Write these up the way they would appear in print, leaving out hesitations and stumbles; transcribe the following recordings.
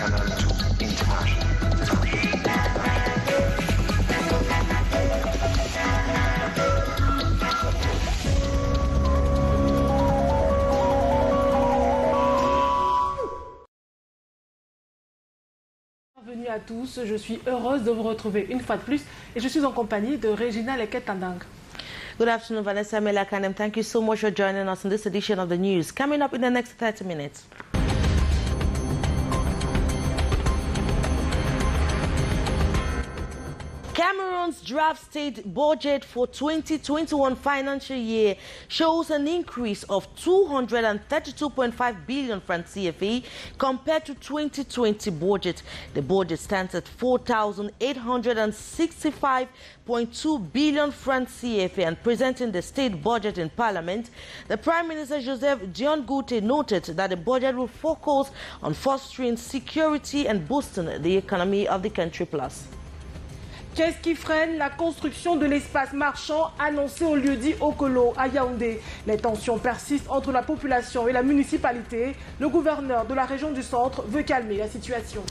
Bienvenue à tous, je suis heureuse de vous retrouver une fois de plus et je suis en compagnie de Regina Leketandang. Good afternoon, Vanessa Melakanem. Thank you so much for joining us in this edition of the news. Coming up in the next 30 minutes. Cameroon's draft state budget for 2021 financial year shows an increase of 232.5 billion francs CFA compared to 2020 budget. The budget stands at 4,865.2 billion francs CFA, and presenting the state budget in Parliament, the Prime Minister Joseph Jeudi noted that the budget will focus on fostering security and boosting the economy of the country. Plus, qu'est-ce qui freine la construction de l'espace marchand annoncé au lieu-dit Okolo à Yaoundé? Les tensions persistent entre la population et la municipalité. Le gouverneur de la région du centre veut calmer la situation.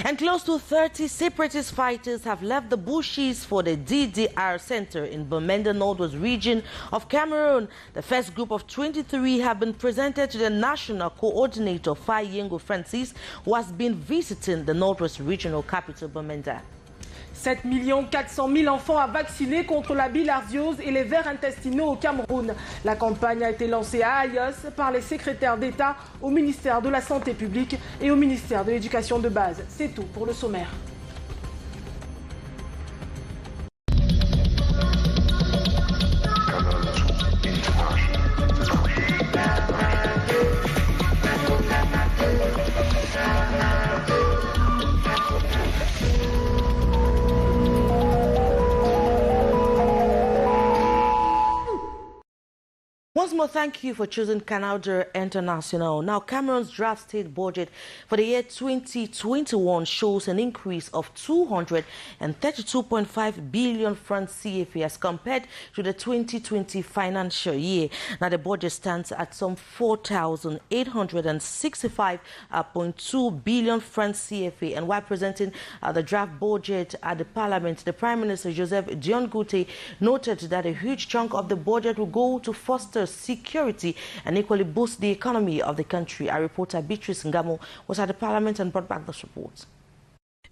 And close to 30 separatist fighters have left the bushes for the DDR center in Bamenda Northwest region of Cameroon. The first group of 23 have been presented to the national coordinator, Fayengo Francis, who has been visiting the Northwest regional capital, Bamenda. 7 400 000 enfants à vacciner contre la bilharziose et les vers intestinaux au Cameroun. La campagne a été lancée à Ayos par les secrétaires d'État au ministère de la Santé publique et au ministère de l'Éducation de base. C'est tout pour le sommaire. Once more, thank you for choosing Canal International. Now, Cameroon's draft state budget for the year 2021 shows an increase of 232.5 billion francs CFA as compared to the 2020 financial year. Now, the budget stands at some 4,865.2 billion francs CFA. And while presenting the draft budget at the Parliament, the Prime Minister Joseph Jeudi noted that a huge chunk of the budget will go to foster security and equally boost the economy of the country. Our reporter Beatrice Ngamo was at the Parliament and brought back this report.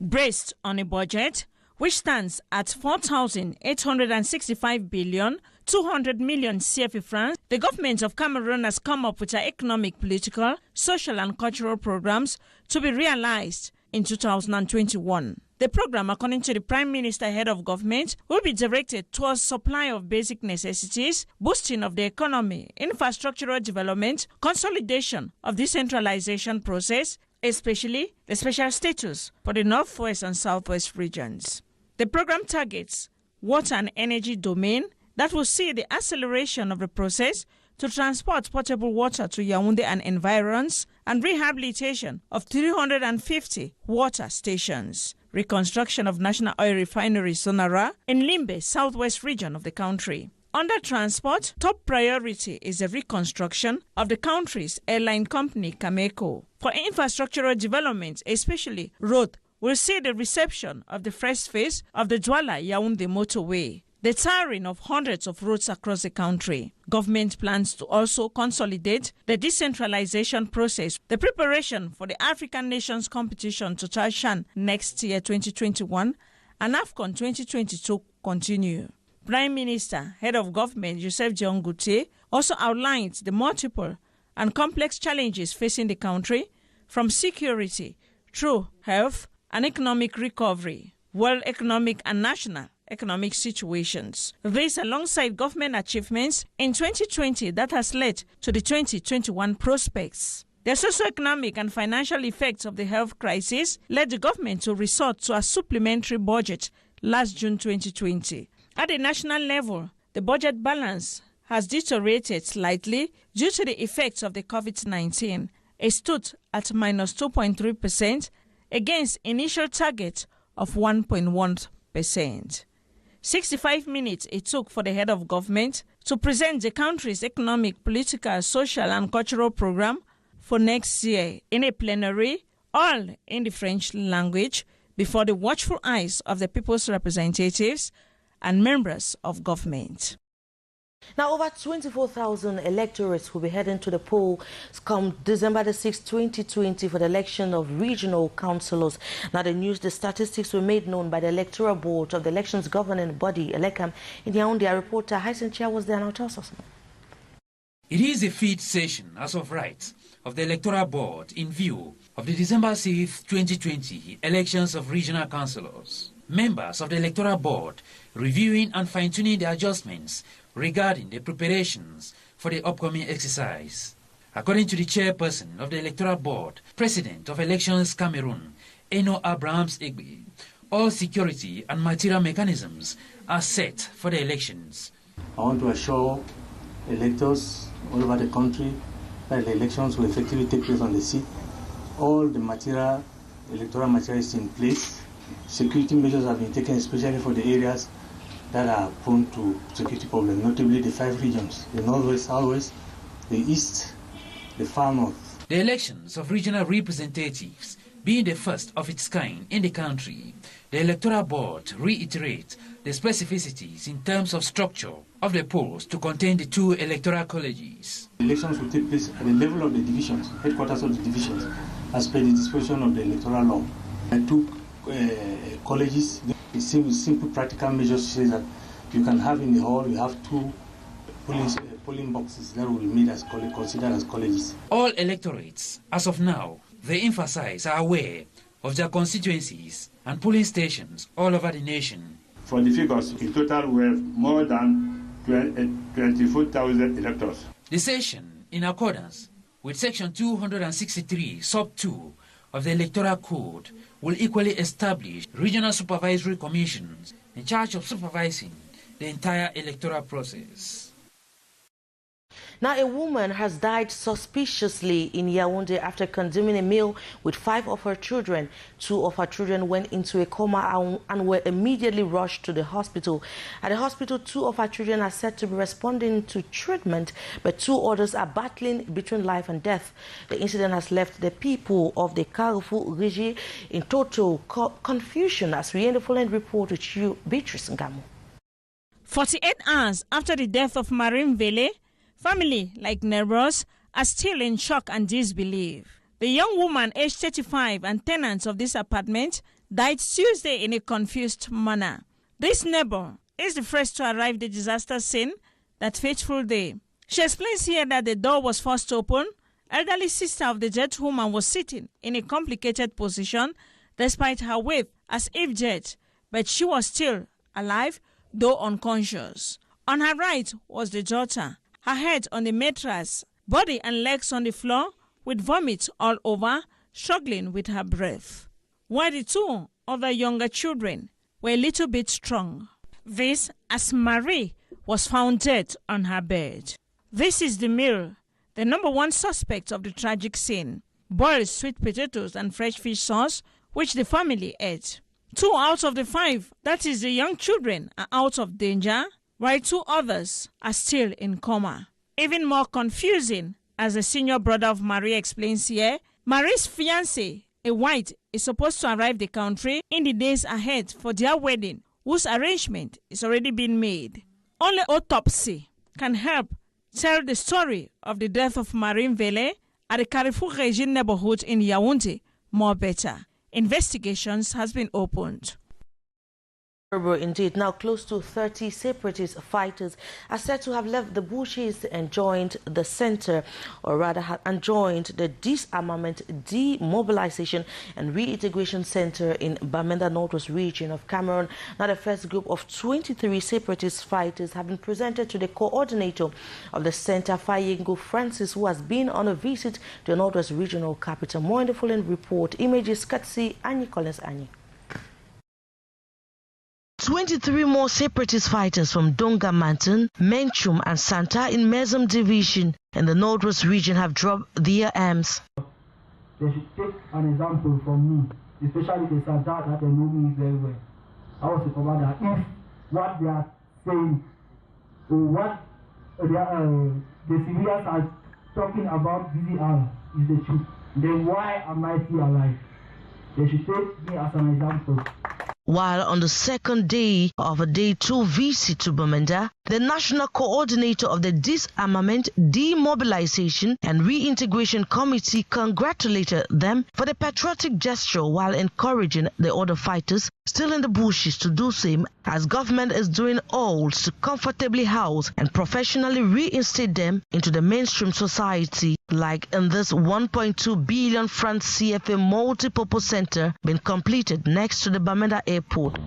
Based on a budget which stands at 4,865 billion 200 million CFA francs, the government of Cameroon has come up with economic, political, social and cultural programs to be realized in 2021. The program, according to the Prime Minister, head of government, will be directed towards supply of basic necessities, boosting of the economy, infrastructural development, consolidation of decentralization process, especially the special status for the Northwest and Southwest regions. The program targets water and energy domain that will see the acceleration of the process to transport potable water to Yaoundé and environs and rehabilitation of 350 water stations. Reconstruction of National Oil Refinery Sonara in Limbe, southwest region of the country. Under transport, top priority is the reconstruction of the country's airline company, Cameco. For infrastructural development, especially road, will see the reception of the first phase of the Douala-Yaoundé motorway, the tarring of hundreds of roads across the country. Government plans to also consolidate the decentralization process. The preparation for the African Nations competition to Tarshan next year, 2021, and AFCON 2022 continue. Prime Minister, head of government, Joseph Jeudi, also outlined the multiple and complex challenges facing the country, from security through health and economic recovery, world economic and national economic situations. This alongside government achievements in 2020 that has led to the 2021 prospects. The socioeconomic and financial effects of the health crisis led the government to resort to a supplementary budget last June 2020. At the national level, the budget balance has deteriorated slightly due to the effects of the COVID-19. It stood at -2.3% against initial target of 1.1%. 65 minutes it took for the head of government to present the country's economic, political, social and cultural program for next year in a plenary all in the French language, before the watchful eyes of the people's representatives and members of government. Now, over 24,000 electorates will be heading to the polls come December the 6th, 2020 for the election of regional councillors. Now, the statistics were made known by the Electoral Board of the elections governing body, Elecam. In Yaoundé, our reporter Hyson Chia was there and now tells us more. It is the 5th session, as of right, of the Electoral Board in view of the December 6th, 2020 elections of regional councillors. Members of the Electoral Board reviewing and fine-tuning the adjustments regarding the preparations for the upcoming exercise. According to the chairperson of the Electoral Board, President of Elections Cameroon, Eno Abrahams Egbe, all security and material mechanisms are set for the elections. I want to assure electors all over the country that the elections will effectively take place on the seat. All the electoral material is in place. Security measures have been taken, especially for the areas that are prone to security problems, notably the 5 regions, the northwest, southwest, the east, the far north. The elections of regional representatives being the first of its kind in the country, the Electoral Board reiterates the specificities in terms of structure of the polls to contain the 2 electoral colleges. The elections will take place at the level of the divisions, headquarters of the divisions, as per the disposition of the electoral law. And 2 colleges, the simple practical measures say that you can have in the hall, you have 2 polling boxes that will be made as considered as colleges. All electorates, as of now, they emphasize, are aware of their constituencies and polling stations all over the nation. For the figures, in total we have more than 24,000 electors. The session, in accordance with Section 263, Sub 2 of the Electoral Code, will equally establish regional supervisory commissions in charge of supervising the entire electoral process. Now, a woman has died suspiciously in Yaoundé after consuming a meal with 5 of her children. 2 of her children went into a coma and were immediately rushed to the hospital. At the hospital, 2 of her children are said to be responding to treatment, but 2 others are battling between life and death. The incident has left the people of the Carrefour region in total confusion, as we end the following report with you, Beatrice Ngamo. 48 hours after the death of Marine Vele, family, like neighbors, are still in shock and disbelief. The young woman, aged 35 and tenant of this apartment, died Tuesday in a confused manner. This neighbor is the first to arrive at the disaster scene that fateful day. She explains here that the door was forced open. Elderly sister of the dead woman was sitting in a complicated position despite her weight as if dead, but she was still alive, though unconscious. On her right was the daughter, her head on the mattress, body and legs on the floor, with vomit all over, struggling with her breath. While the 2 other younger children were a little bit strong. This as Marie was found dead on her bed. This is the meal, the number 1 suspect of the tragic scene. Boiled sweet potatoes and fresh fish sauce, which the family ate. 2 out of the 5, that is the young children, are out of danger, while 2 others are still in coma. Even more confusing, as the senior brother of Marie explains here, Marie's fiancé, a white, is supposed to arrive the country in the days ahead for their wedding, whose arrangement is already being made. Only autopsy can help tell the story of the death of Marine Vele at the Carrefour Region neighborhood in Yaoundé more better. Investigations has been opened. Indeed, now close to 30 separatist fighters are said to have left the bushes and joined the center, or rather and joined the Disarmament, Demobilization and Reintegration Center in Bamenda Northwest region of Cameroon. Now the first group of 23 separatist fighters have been presented to the coordinator of the center, Fayengo Francis, who has been on a visit to the Northwest regional capital. More in the following report. Images Katsi Anyi Collins Anyi. 23 more separatist fighters from Donga Mountain, Menchum and Santa in Mezum Division in the Northwest region have dropped their arms. They should take an example from me, especially the Santa that they know me very well. I was a commander. If what they are saying or what the civilians are talking about VDR is the truth, then why am I still alive? They should take me as an example. While on the second day of a Day 2 visit to Bamenda, the National Coordinator of the Disarmament, Demobilization and Reintegration Committee congratulated them for the patriotic gesture while encouraging the other fighters still in the bushes to do same, as government is doing all to comfortably house and professionally reinstate them into the mainstream society, like in this 1.2 billion franc CFA multi-purpose center being completed next to the Bamenda Airport. The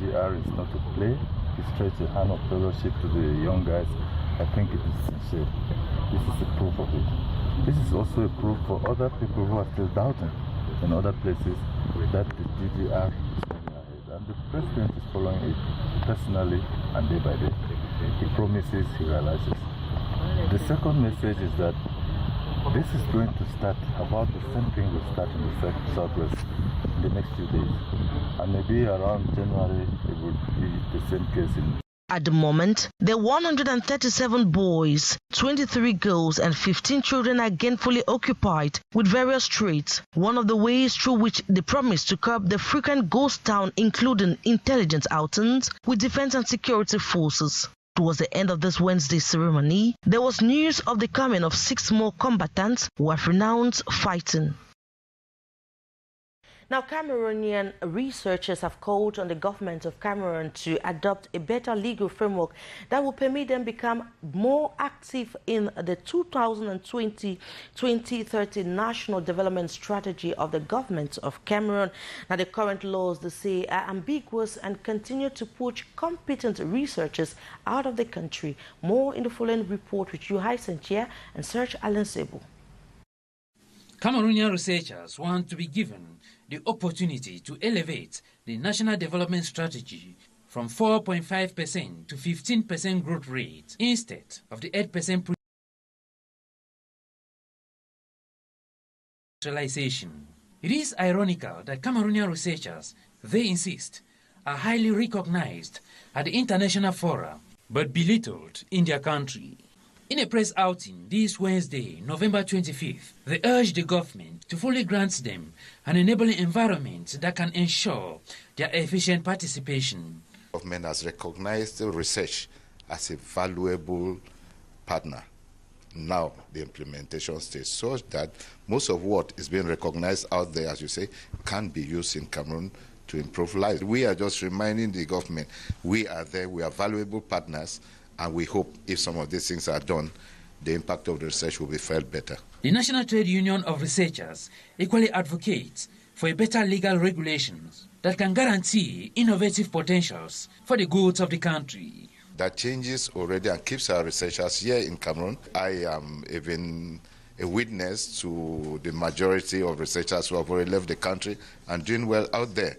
DDR is not a play. It stretches a hand of fellowship to the young guys. I think it is sincere. This is a proof of it. This is also a proof for other people who are still doubting in other places that the DDR is coming ahead. And the president is following it personally and day by day. He promises, he realizes. The second message is that this is going to start about the same thing will start in the southwest in the next few days. And maybe around January it will be the same case in. At the moment, the 137 boys, 23 girls and 15 children are gainfully occupied with various trades. One of the ways through which they promise to curb the frequent ghost town, including intelligence outings with defense and security forces. Towards the end of this Wednesday ceremony, there was news of the coming of 6 more combatants who have renounced fighting. Now, Cameroonian researchers have called on the government of Cameroon to adopt a better legal framework that will permit them become more active in the 2020-2030 National Development Strategy of the government of Cameroon. Now, the current laws, they say, are ambiguous and continue to push competent researchers out of the country. More in the following report with Yuhai Sentia and Serge Alain Sebo. Cameroonian researchers want to be given the opportunity to elevate the national development strategy from 4.5% to 15% growth rate instead of the 8% industrialization. It is ironical that Cameroonian researchers, they insist, are highly recognized at the international fora but belittled in their country. In a press outing this Wednesday, November 25th, they urged the government to fully grant them an enabling environment that can ensure their efficient participation. The government has recognized research as a valuable partner. Now the implementation stage, so that most of what is being recognized out there, as you say, can be used in Cameroon to improve lives. We are just reminding the government we are there, we are valuable partners, and we hope if some of these things are done, the impact of the research will be felt better. The National Trade Union of Researchers equally advocates for a better legal regulations that can guarantee innovative potentials for the goods of the country. That changes already and keeps our researchers here in Cameroon. I am even a witness to the majority of researchers who have already left the country and doing well out there.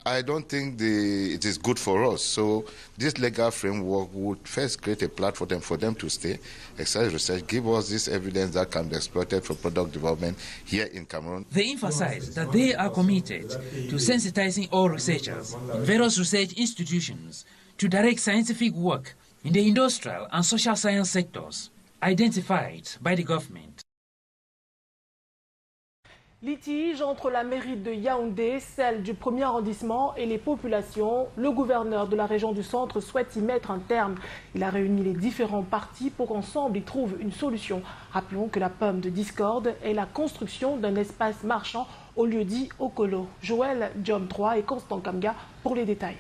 I don't think it is good for us. So this legal framework would first create a platform for them to stay, exercise research, give us this evidence that can be exploited for product development here in Cameroon. They emphasize that they are committed to sensitizing all researchers in various research institutions to direct scientific work in the industrial and social science sectors identified by the government. Litige entre la mairie de Yaoundé, celle du 1er arrondissement et les populations. Le gouverneur de la région du centre souhaite y mettre un terme. Il a réuni les différents partis pour qu'ensemble ils trouvent une solution. Rappelons que la pomme de discorde est la construction d'un espace marchand au lieu dit Okolo. Joël John 3 et Constant Kamga pour les détails.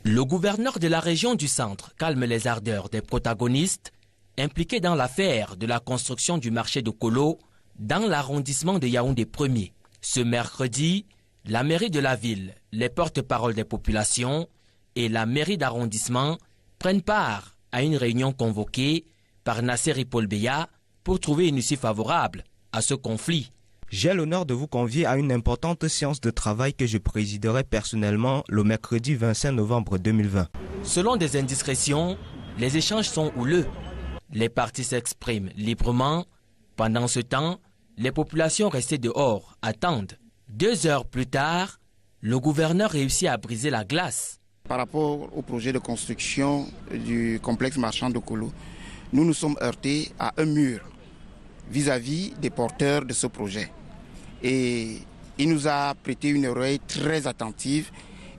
Le gouverneur de la région du centre calme les ardeurs des protagonistes impliqués dans l'affaire de la construction du marché de Kolo dans l'arrondissement de Yaoundé 1er. Ce mercredi, la mairie de la ville, les porte-paroles des populations et la mairie d'arrondissement prennent part à une réunion convoquée par Nasser Paul Beya pour trouver une issue favorable à ce conflit. J'ai l'honneur de vous convier à une importante séance de travail que je présiderai personnellement le mercredi 25 novembre 2020. Selon des indiscrétions, les échanges sont houleux. Les partis s'expriment librement. Pendant ce temps, les populations restées dehors attendent. 2 heures plus tard, le gouverneur réussit à briser la glace. Par rapport au projet de construction du complexe marchand de Kolo, nous nous sommes heurtés à un mur vis-à-vis des porteurs de ce projet. Et il nous a prêté une oreille très attentive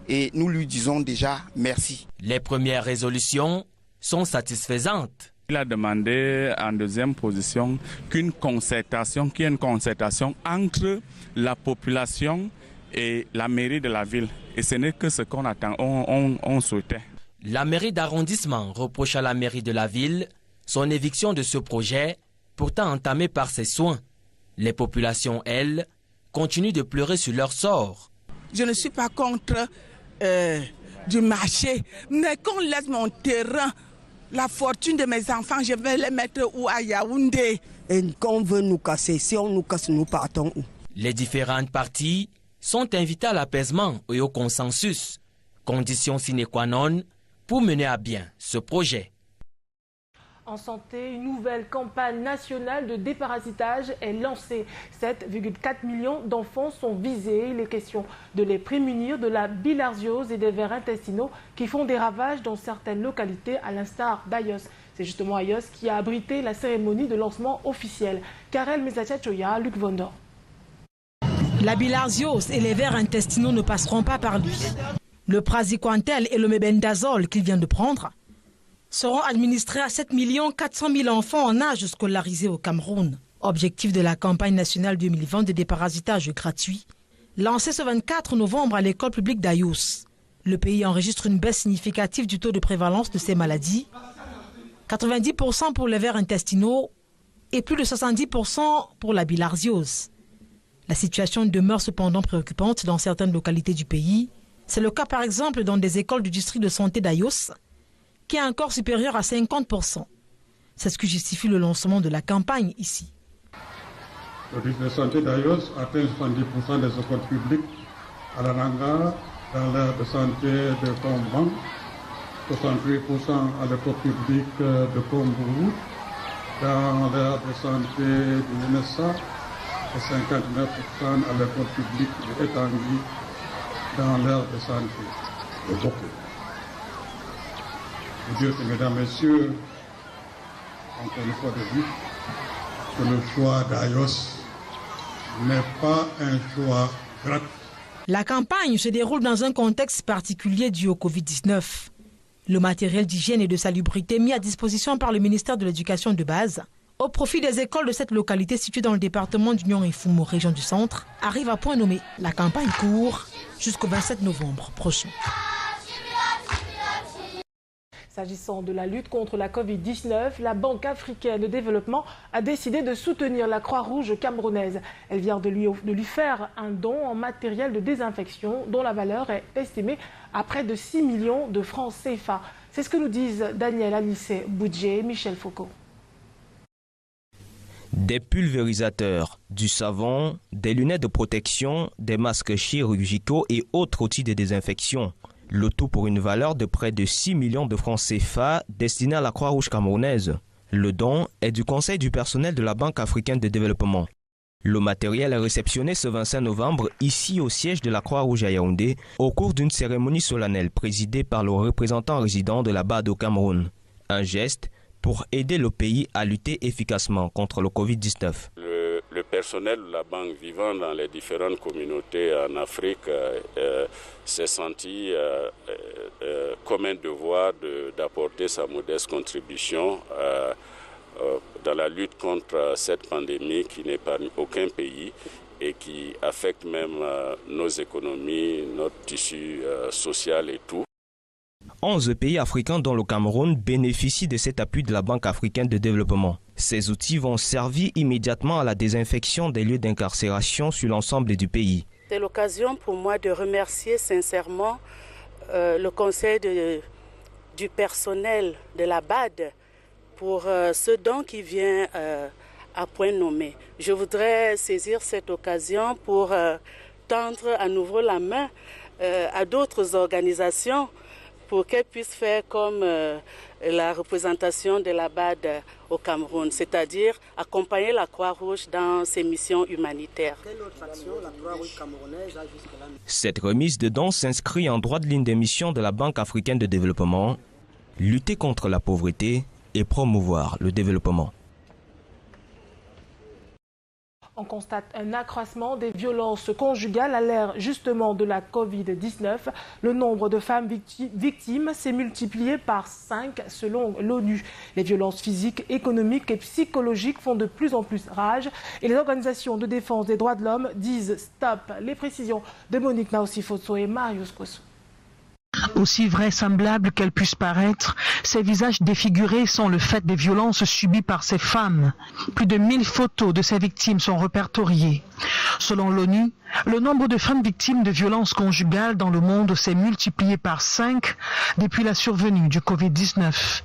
et nous lui disons déjà merci. Les premières résolutions sont satisfaisantes. Il a demandé en deuxième position qu'il y ait une concertation entre la population et la mairie de la ville. Et ce n'est que ce qu'on attend, on souhaitait. La mairie d'arrondissement reproche à la mairie de la ville son éviction de ce projet, pourtant entamé par ses soins. Les populations, elles, continuent de pleurer sur leur sort. Je ne suis pas contre du marché, mais qu'on laisse mon terrain, la fortune de mes enfants, je vais les mettre où à Yaoundé. Et quand on veut nous casser, si on nous casse, nous partons où? Les différentes parties sont invitées à l'apaisement et au consensus, condition sine qua non pour mener à bien ce projet. En santé, une nouvelle campagne nationale de déparasitage est lancée. 7,4 millions d'enfants sont visés. Il est question de les prémunir de la bilharziose et des vers intestinaux qui font des ravages dans certaines localités, à l'instar d'Ayos. C'est justement Ayos qui a abrité la cérémonie de lancement officielle. Karel Mesachachoya, Luc Vondor. La bilharziose et les vers intestinaux ne passeront pas par lui. Le praziquantel et le mébendazole qu'il vient de prendre seront administrés à 7 400 000 enfants en âge scolarisé au Cameroun. Objectif de la campagne nationale 2020 de déparasitage gratuit, lancée ce 24 novembre à l'école publique d'Ayos. Le pays enregistre une baisse significative du taux de prévalence de ces maladies, 90% pour les vers intestinaux et plus de 70% pour la bilharziose. La situation demeure cependant préoccupante dans certaines localités du pays. C'est le cas par exemple dans des écoles du district de santé d'Ayos, qui est encore supérieur à 50%. C'est ce qui justifie le lancement de la campagne ici. Le district de santé d'Ayos atteint 70% des écoles publiques à la Ranga, dans l'aire de santé de Comban, 68% à l'école publique de Combourou, dans l'aire de santé de l'UNESA, et 59% à l'école publique de Etangui, dans l'aire de santé de Bokeh. Je veux dire que, mesdames, messieurs, encore une fois de dire que le choix d'Ayos n'est pas un choix gratuit. La campagne se déroule dans un contexte particulier dû au Covid-19. Le matériel d'hygiène et de salubrité mis à disposition par le ministère de l'Éducation de base, au profit des écoles de cette localité située dans le département d'Union et Fumo, région du centre, arrive à point nommé. La campagne court jusqu'au 27 novembre prochain. S'agissant de la lutte contre la Covid-19, la Banque africaine de développement a décidé de soutenir la Croix-Rouge camerounaise. Elle vient de lui faire un don en matériel de désinfection dont la valeur est estimée à près de 6 millions de francs CFA. C'est ce que nous disent Daniel Anissé Boudjé et Michel Foucault. Des pulvérisateurs, du savon, des lunettes de protection, des masques chirurgicaux et autres outils de désinfection. Le tout pour une valeur de près de 6 millions de francs CFA destinés à la Croix-Rouge camerounaise. Le don est du Conseil du personnel de la Banque africaine de développement. Le matériel est réceptionné ce 25 novembre ici au siège de la Croix-Rouge à Yaoundé au cours d'une cérémonie solennelle présidée par le représentant résident de la BAD au Cameroun. Un geste pour aider le pays à lutter efficacement contre le Covid-19. Le personnel de la banque vivant dans les différentes communautés en Afrique s'est senti comme un devoir d'apporter sa modeste contribution dans la lutte contre cette pandémie qui n'épargne aucun pays et qui affecte même nos économies, notre tissu social et tout. 11 pays africains dont le Cameroun bénéficient de cet appui de la Banque africaine de développement. Ces outils vont servir immédiatement à la désinfection des lieux d'incarcération sur l'ensemble du pays. C'est l'occasion pour moi de remercier sincèrement le conseil du personnel de la BAD pour ce don qui vient à point nommé. Je voudrais saisir cette occasion pour tendre à nouveau la main à d'autres organisations pour qu'elles puissent faire comme la représentation de la BAD au Cameroun, c'est-à-dire accompagner la Croix-Rouge dans ses missions humanitaires. Quelle autre action la Croix-Rouge camerounaise a jusque-là? Cette remise de dons s'inscrit en droite ligne des missions de la Banque africaine de développement, lutter contre la pauvreté et promouvoir le développement. On constate un accroissement des violences conjugales à l'ère justement de la Covid-19. Le nombre de femmes victimes s'est multiplié par 5 selon l'ONU. Les violences physiques, économiques et psychologiques font de plus en plus rage et les organisations de défense des droits de l'homme disent stop. Les précisions de Monique Naosifoso et Marius Kossou. Aussi vraisemblable qu'elles puissent paraître, ces visages défigurés sont le fait des violences subies par ces femmes. Plus de 1000 photos de ces victimes sont répertoriées. Selon l'ONU, le nombre de femmes victimes de violences conjugales dans le monde s'est multiplié par 5 depuis la survenue du Covid-19.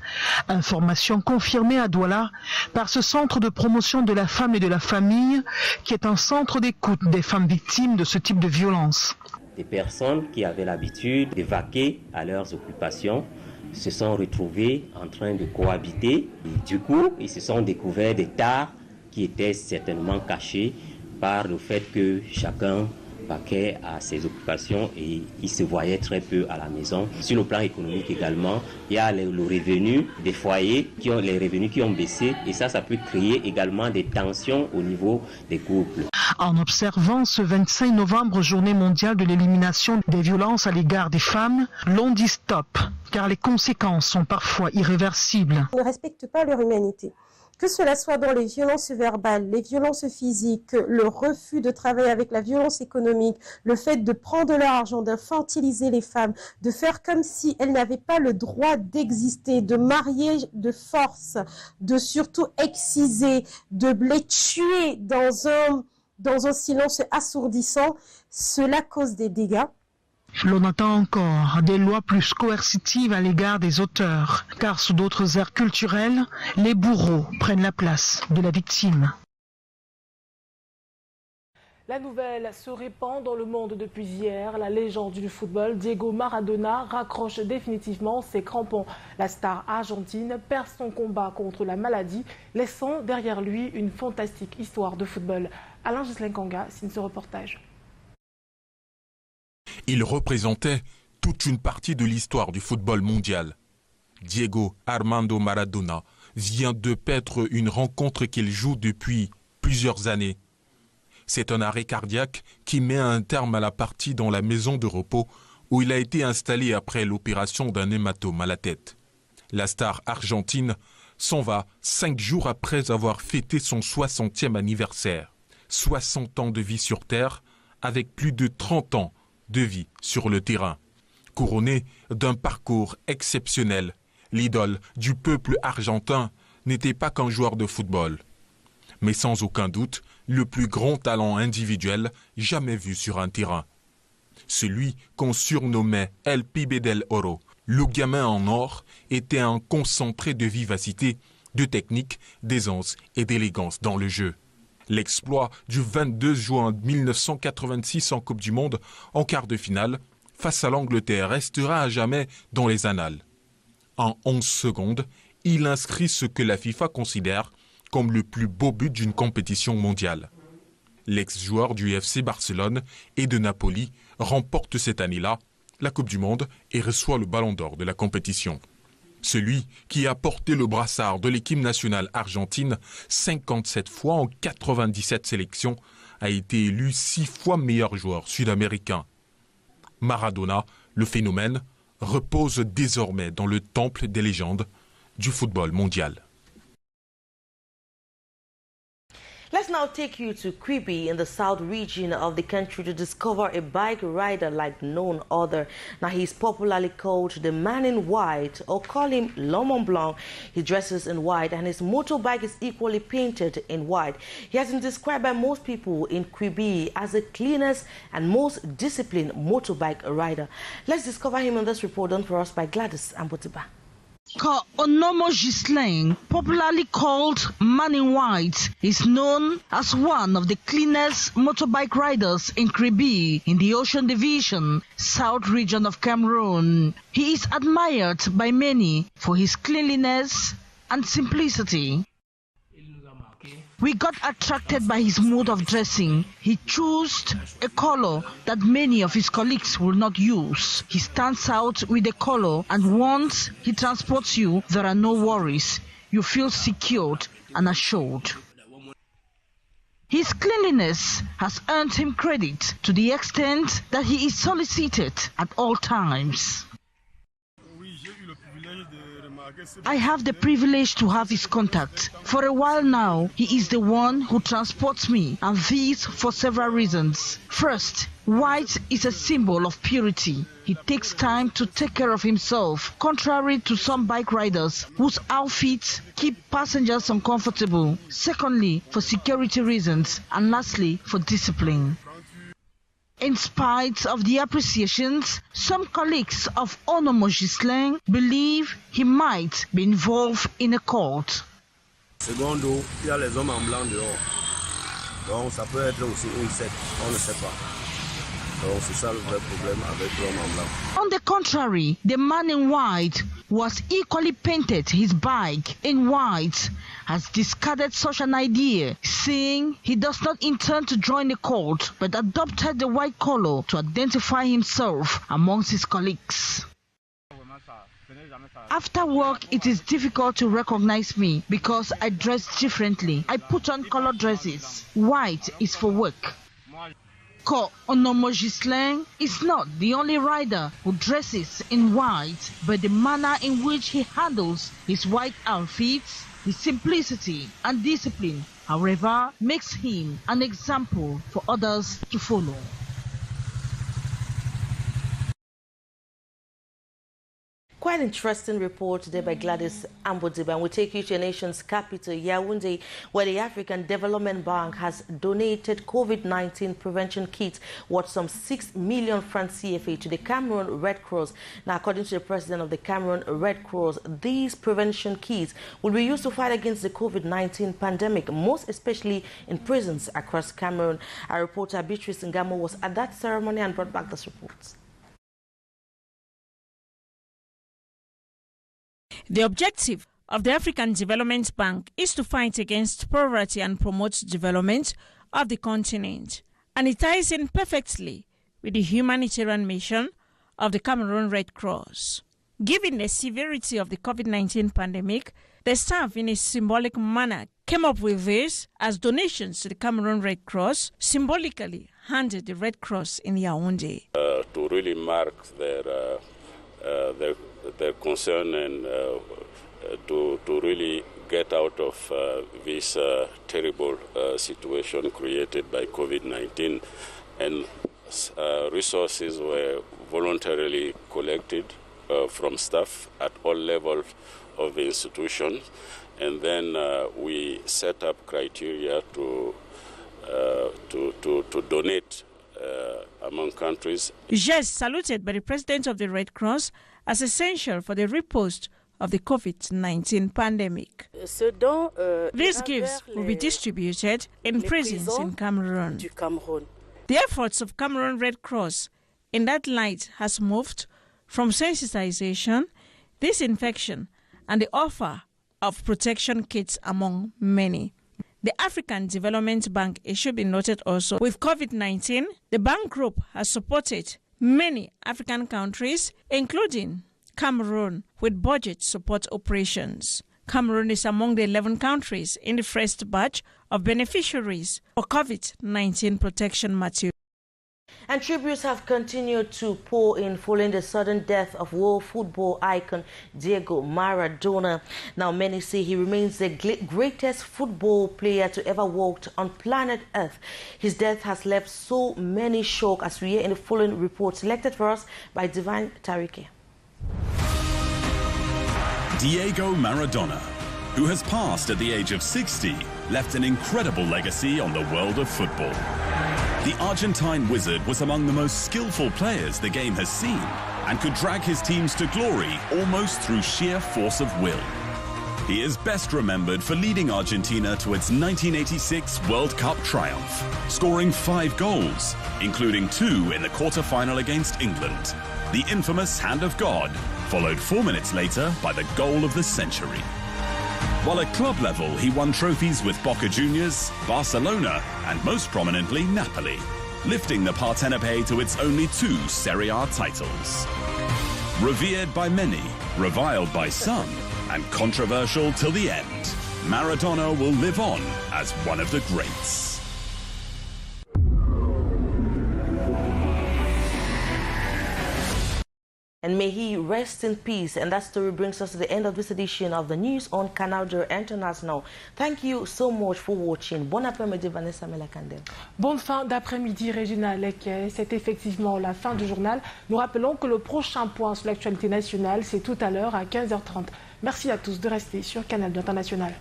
Information confirmée à Douala par ce centre de promotion de la femme et de la famille qui est un centre d'écoute des femmes victimes de ce type de violence. Des personnes qui avaient l'habitude de vaquer à leurs occupations se sont retrouvées en train de cohabiter. Et du coup, ils se sont découverts des tares qui étaient certainement cachés par le fait que chacun vaquait à ses occupations et il se voyait très peu à la maison. Sur le plan économique également, il y a le revenu des foyers, les revenus qui ont baissé et ça peut créer également des tensions au niveau des couples. En observant ce 25 novembre, journée mondiale de l'élimination des violences à l'égard des femmes, l'on dit stop, car les conséquences sont parfois irréversibles. Ils ne respectent pas leur humanité. Que cela soit dans les violences verbales, les violences physiques, le refus de travailler avec la violence économique, le fait de prendre leur argent, d'infantiliser les femmes, de faire comme si elles n'avaient pas le droit d'exister, de marier de force, de surtout exciser, de les tuer dans un silence assourdissant, cela cause des dégâts. L'on attend encore des lois plus coercitives à l'égard des auteurs, car sous d'autres aires culturelles, les bourreaux prennent la place de la victime. La nouvelle se répand dans le monde depuis hier. La légende du football, Diego Maradona, raccroche définitivement ses crampons. La star argentine perd son combat contre la maladie, laissant derrière lui une fantastique histoire de football. Alain Gislain Kanga signe ce reportage. Il représentait toute une partie de l'histoire du football mondial. Diego Armando Maradona vient de paître une rencontre qu'il joue depuis plusieurs années. C'est un arrêt cardiaque qui met un terme à la partie dans la maison de repos où il a été installé après l'opération d'un hématome à la tête. La star argentine s'en va 5 jours après avoir fêté son 60e anniversaire. 60 ans de vie sur Terre avec plus de 30 ans de vie sur le terrain. Couronné d'un parcours exceptionnel, l'idole du peuple argentin n'était pas qu'un joueur de football, mais sans aucun doute le plus grand talent individuel jamais vu sur un terrain. Celui qu'on surnommait El Pibe del Oro, le gamin en or, était un concentré de vivacité, de technique, d'aisance et d'élégance dans le jeu. L'exploit du 22 juin 1986 en Coupe du Monde, en quart de finale, face à l'Angleterre, restera à jamais dans les annales. En 11 secondes, il inscrit ce que la FIFA considère comme le plus beau but d'une compétition mondiale. L'ex-joueur du FC Barcelone et de Napoli remporte cette année-là la Coupe du Monde et reçoit le Ballon d'Or de la compétition. Celui qui a porté le brassard de l'équipe nationale argentine 57 fois en 97 sélections a été élu 6 fois meilleur joueur sud-américain. Maradona, le phénomène, repose désormais dans le temple des légendes du football mondial. Let's now take you to Cliquez in the south region of the country to discover a bike rider like none other. Now he's popularly called the man in white, or call him L'Homme Blanc. He dresses in white and his motorbike is equally painted in white. He has been described by most people in Cliquez as the cleanest and most disciplined motorbike rider. Let's discover him in this report done for us by Gladys Ambotiba. Onomo Gislain, popularly called Man in White, is known as one of the cleanest motorbike riders in Cliquez in the Ocean Division, South region of Cameroon. He is admired by many for his cleanliness and simplicity. We got attracted by his mode of dressing. He chose a color that many of his colleagues will not use. He stands out with a color, and once he transports you, there are no worries. You feel secured and assured. His cleanliness has earned him credit to the extent that he is solicited at all times. I have the privilege to have his contact. For a while now, he is the one who transports me, and this for several reasons. First, white is a symbol of purity. He takes time to take care of himself, contrary to some bike riders whose outfits keep passengers uncomfortable. Secondly, for security reasons, and lastly, for discipline. In spite of the appreciations, some colleagues of Onomo Gislain believe he might be involved in a cult. Secondo, il y a les hommes en blanc dehors. Donc ça peut être aussi une secte, on ne sait pas. Donc c'est ça le vrai problème avec l'homme en blanc. On the contrary, the man in white, who has equally painted his bike in white, has discarded such an idea, saying he does not intend to join the cult, but adopted the white collar to identify himself amongst his colleagues. After work, it is difficult to recognize me because I dress differently. I put on colored dresses. White is for work. Ko Onomo Gislain is not the only rider who dresses in white, but the manner in which he handles his white outfits, the simplicity and discipline, however, makes him an example for others to follow. Quite interesting report today by Gladys Ambodiba. We take you to your nation's capital, Yaoundé, where the African Development Bank has donated COVID-19 prevention kits worth some 6 million francs CFA to the Cameroon Red Cross. Now, according to the president of the Cameroon Red Cross, these prevention kits will be used to fight against the COVID-19 pandemic, most especially in prisons across Cameroon. Our reporter Beatrice Ngamo was at that ceremony and brought back this report. The objective of the African Development Bank is to fight against poverty and promote development of the continent, and it ties in perfectly with the humanitarian mission of the Cameroon Red Cross. Given the severity of the COVID-19 pandemic, the staff in a symbolic manner came up with this as donations to the Cameroon Red Cross, symbolically handed the Red Cross in Yaoundé. To really mark their concern and to really get out of this terrible situation created by COVID-19, and resources were voluntarily collected from staff at all levels of the institution, and then we set up criteria to donate among countries. Geste saluted by the president of the Red Cross as essential for the riposte of the COVID-19 pandemic. These gifts will be distributed in prisons in Cameroon. The efforts of Cameroon Red Cross in that light has moved from sensitization, disinfection, and the offer of protection kits among many. The African Development Bank, it should be noted also, with COVID-19, the bank group has supported many African countries, including Cameroon, with budget support operations. Cameroon is among the 11 countries in the first batch of beneficiaries for COVID-19 protection material. And tributes have continued to pour in following the sudden death of world football icon Diego Maradona. Now, many say he remains the greatest football player to ever walk on planet Earth. His death has left so many shock, as we hear in the following report selected for us by Divine Tarike. Diego Maradona, who has passed at the age of 60, left an incredible legacy on the world of football. The Argentine wizard was among the most skillful players the game has seen and could drag his teams to glory almost through sheer force of will. He is best remembered for leading Argentina to its 1986 World Cup triumph, scoring 5 goals, including 2 in the quarter-final against England. The infamous Hand of God, followed 4 minutes later by the goal of the century. While at club level, he won trophies with Boca Juniors, Barcelona, and most prominently, Napoli, lifting the Partenopei to its only 2 Serie A titles. Revered by many, reviled by some, and controversial till the end, Maradona will live on as one of the greats. And may he rest in peace. And that story brings us to the end of this edition of the news on Canal International. Thank you so much for watching. Bon après-midi, Vanessa Melakandel. Bonne fin d'après-midi, Régina Cliquez. C'est effectivement la fin du journal. Nous rappelons que le prochain point sur l'actualité nationale, c'est tout à l'heure à 15h30. Merci à tous de rester sur Canal International.